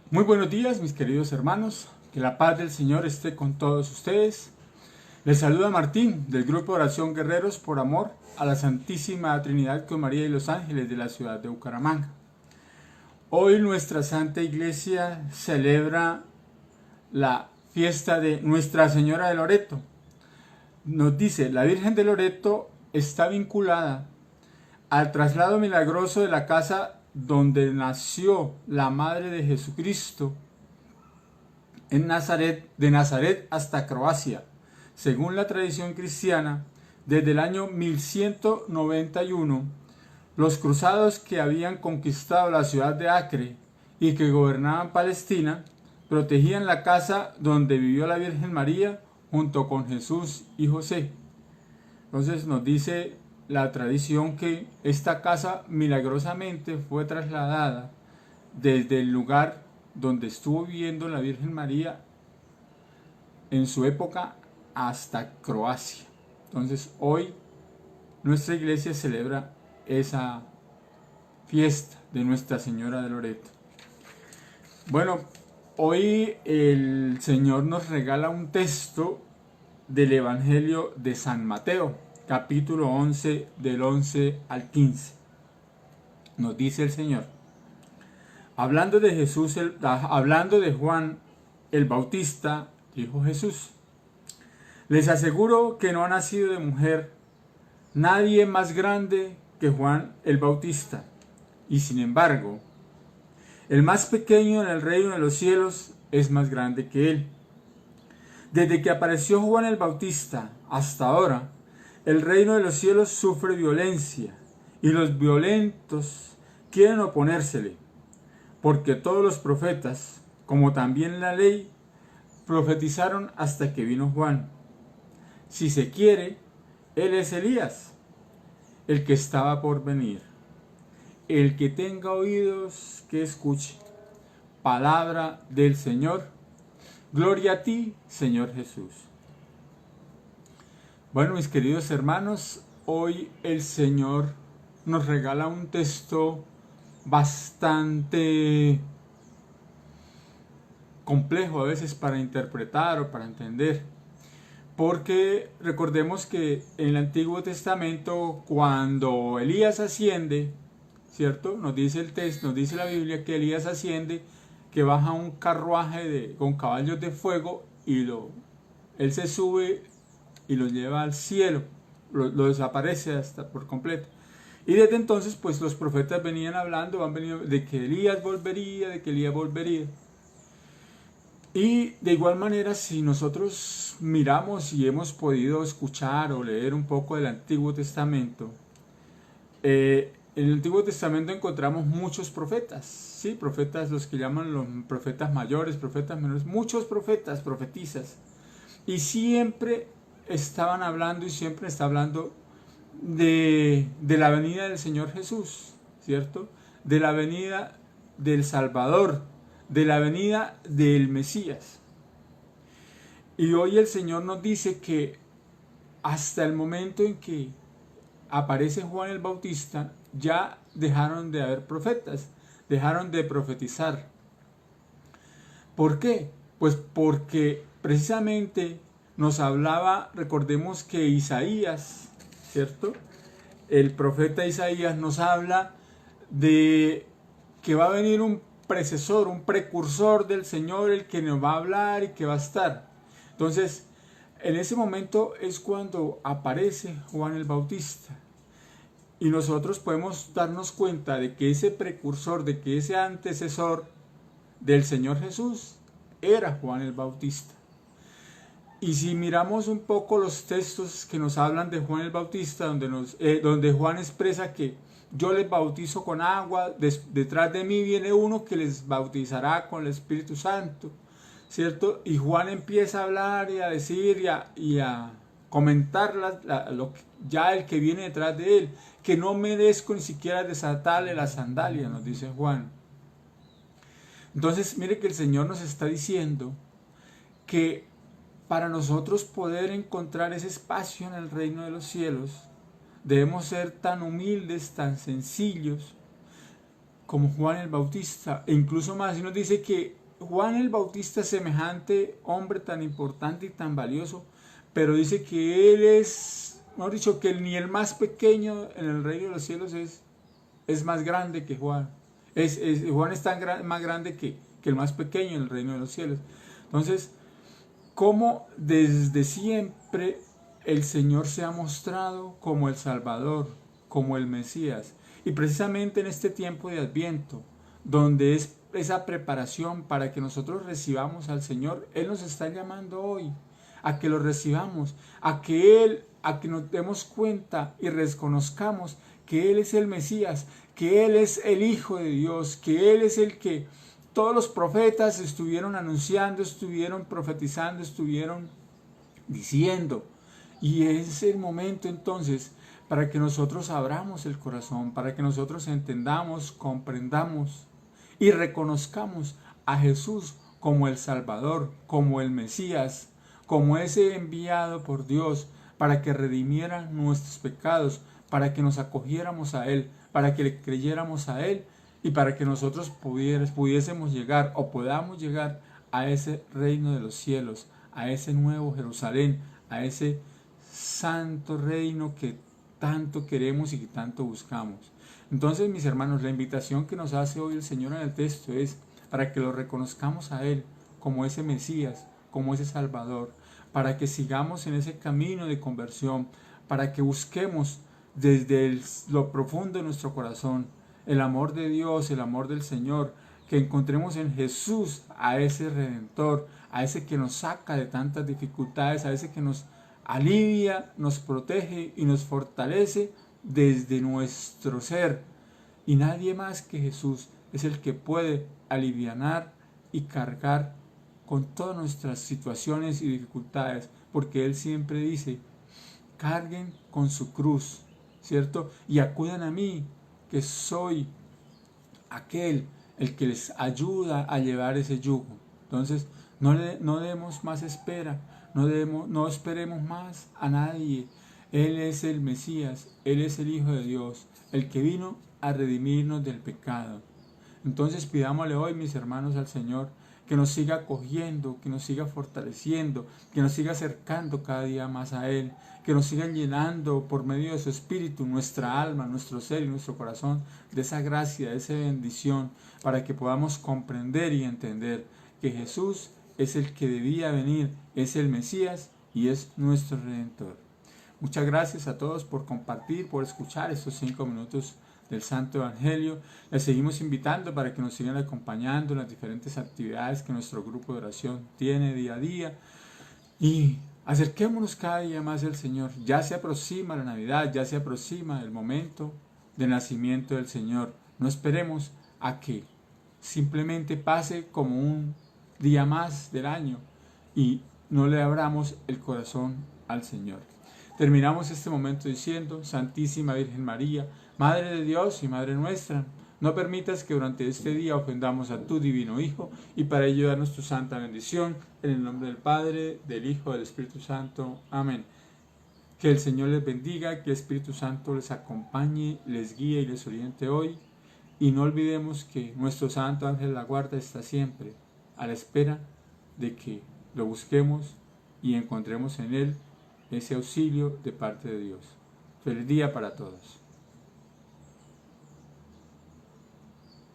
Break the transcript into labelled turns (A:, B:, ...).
A: Muy buenos días, mis queridos hermanos. Que la paz del Señor esté con todos ustedes. Les saluda Martín del Grupo de Oración Guerreros por Amor a la Santísima Trinidad con María y los Ángeles de la ciudad de Bucaramanga. Hoy nuestra Santa Iglesia celebra la fiesta de Nuestra Señora de Loreto. Nos dice, la Virgen de Loreto está vinculada al traslado milagroso de la casa donde nació la Madre de Jesucristo en Nazaret, de Nazaret hasta Croacia. Según la tradición cristiana, desde el año 1191, los cruzados que habían conquistado la ciudad de Acre y que gobernaban Palestina, protegían la casa donde vivió la Virgen María junto con Jesús y José. Entonces nos dice la tradición que esta casa milagrosamente fue trasladada desde el lugar donde estuvo viviendo la Virgen María en su época hasta Croacia. Entonces hoy nuestra iglesia celebra esa fiesta de Nuestra Señora de Loreto. Bueno, hoy el Señor nos regala un texto del Evangelio de San Mateo, capítulo 11, del 11 al 15. Nos dice el Señor: hablando de Juan el Bautista, dijo Jesús: les aseguro que no ha nacido de mujer nadie más grande que Juan el Bautista. Y sin embargo, el más pequeño en el reino de los cielos es más grande que él. Desde que apareció Juan el Bautista hasta ahora, el reino de los cielos sufre violencia y los violentos quieren oponérsele, porque todos los profetas, como también la ley, profetizaron hasta que vino Juan. Si se quiere, él es Elías, el que estaba por venir. El que tenga oídos, que escuche. Palabra del Señor. Gloria a ti, Señor Jesús. Bueno, mis queridos hermanos, hoy el Señor nos regala un texto bastante complejo a veces para interpretar o para entender. Porque recordemos que en el Antiguo Testamento, cuando Elías asciende, ¿cierto? Nos dice el texto, nos dice la Biblia que Elías asciende, que baja un carruaje con caballos de fuego y él se sube y lo lleva al cielo, lo desaparece hasta por completo. Y desde entonces, pues los profetas venían hablando, han venido de que Elías volvería, de que Elías volvería. Y de igual manera, si nosotros miramos y hemos podido escuchar o leer un poco del Antiguo Testamento, en el Antiguo Testamento encontramos muchos profetas, ¿sí? Profetas, los que llaman los profetas mayores, profetas menores, muchos profetas, profetisas. Y siempre estaban hablando y siempre está hablando de la venida del Señor Jesús, ¿cierto? De la venida del Salvador, de la venida del Mesías. Y hoy el Señor nos dice que hasta el momento en que aparece Juan el Bautista, ya dejaron de haber profetas, dejaron de profetizar. ¿Por qué? Pues porque precisamente nos hablaba, recordemos que Isaías, ¿cierto? El profeta Isaías nos habla de que va a venir un precesor, un precursor del Señor, el que nos va a hablar y que va a estar. Entonces, en ese momento es cuando aparece Juan el Bautista. Y nosotros podemos darnos cuenta de que ese precursor, de que ese antecesor del Señor Jesús era Juan el Bautista. Y si miramos un poco los textos que nos hablan de Juan el Bautista, donde Juan expresa que yo les bautizo con agua, detrás de mí viene uno que les bautizará con el Espíritu Santo, ¿cierto? Y Juan empieza a hablar y a decir y a comentar ya el que viene detrás de él, que no merezco ni siquiera desatarle la sandalia, nos dice Juan. Entonces mire que el Señor nos está diciendo que para nosotros poder encontrar ese espacio en el reino de los cielos, debemos ser tan humildes, tan sencillos como Juan el Bautista, e incluso más, y nos dice que Juan el Bautista, semejante hombre tan importante y tan valioso, pero dice que él es, mejor dicho, que ni el más pequeño en el reino de los cielos es más grande que Juan. Juan es más grande que el más pequeño en el reino de los cielos. Entonces, cómo desde siempre el Señor se ha mostrado como el Salvador, como el Mesías. Y precisamente en este tiempo de Adviento, donde es esa preparación para que nosotros recibamos al Señor, Él nos está llamando hoy a que lo recibamos, a que nos demos cuenta y reconozcamos que Él es el Mesías, que Él es el Hijo de Dios, que Él es el que todos los profetas estuvieron anunciando, estuvieron profetizando, estuvieron diciendo. Y es el momento entonces para que nosotros abramos el corazón, para que nosotros entendamos, comprendamos y reconozcamos a Jesús como el Salvador, como el Mesías, como ese enviado por Dios para que redimiera nuestros pecados, para que nos acogiéramos a Él, para que le creyéramos a Él y para que nosotros pudiésemos llegar o podamos llegar a ese reino de los cielos, a ese nuevo Jerusalén, a ese santo reino que tanto queremos y que tanto buscamos. Entonces, mis hermanos, la invitación que nos hace hoy el Señor en el texto es para que lo reconozcamos a Él como ese Mesías, como ese Salvador, para que sigamos en ese camino de conversión, para que busquemos desde lo profundo de nuestro corazón el amor de Dios, el amor del Señor, que encontremos en Jesús a ese Redentor, a ese que nos saca de tantas dificultades, a ese que nos alivia, nos protege y nos fortalece desde nuestro ser. Y nadie más que Jesús es el que puede alivianar y cargar con todas nuestras situaciones y dificultades, porque Él siempre dice, carguen con su cruz, ¿cierto? Y acudan a mí, que soy aquel el que les ayuda a llevar ese yugo. Entonces, no demos más espera, no esperemos más a nadie. Él es el Mesías, Él es el Hijo de Dios, el que vino a redimirnos del pecado. Entonces pidámosle hoy, mis hermanos, al Señor que nos siga acogiendo, que nos siga fortaleciendo, que nos siga acercando cada día más a Él, que nos siga llenando por medio de su Espíritu nuestra alma, nuestro ser y nuestro corazón de esa gracia, de esa bendición, para que podamos comprender y entender que Jesús es el que debía venir, es el Mesías y es nuestro Redentor. Muchas gracias a todos por compartir, por escuchar estos 5 minutos del Santo Evangelio. Les seguimos invitando para que nos sigan acompañando en las diferentes actividades que nuestro grupo de oración tiene día a día. Y acerquémonos cada día más al Señor. Ya se aproxima la Navidad, ya se aproxima el momento del nacimiento del Señor. No esperemos a que simplemente pase como un día más del año y no le abramos el corazón al Señor. Terminamos este momento diciendo, Santísima Virgen María, Madre de Dios y Madre nuestra, no permitas que durante este día ofendamos a tu divino Hijo, y para ello danos tu santa bendición, en el nombre del Padre, del Hijo, del Espíritu Santo. Amén. Que el Señor les bendiga, que el Espíritu Santo les acompañe, les guíe y les oriente hoy, y no olvidemos que nuestro Santo Ángel de la Guarda está siempre a la espera de que lo busquemos y encontremos en Él ese auxilio de parte de Dios. Feliz día para todos.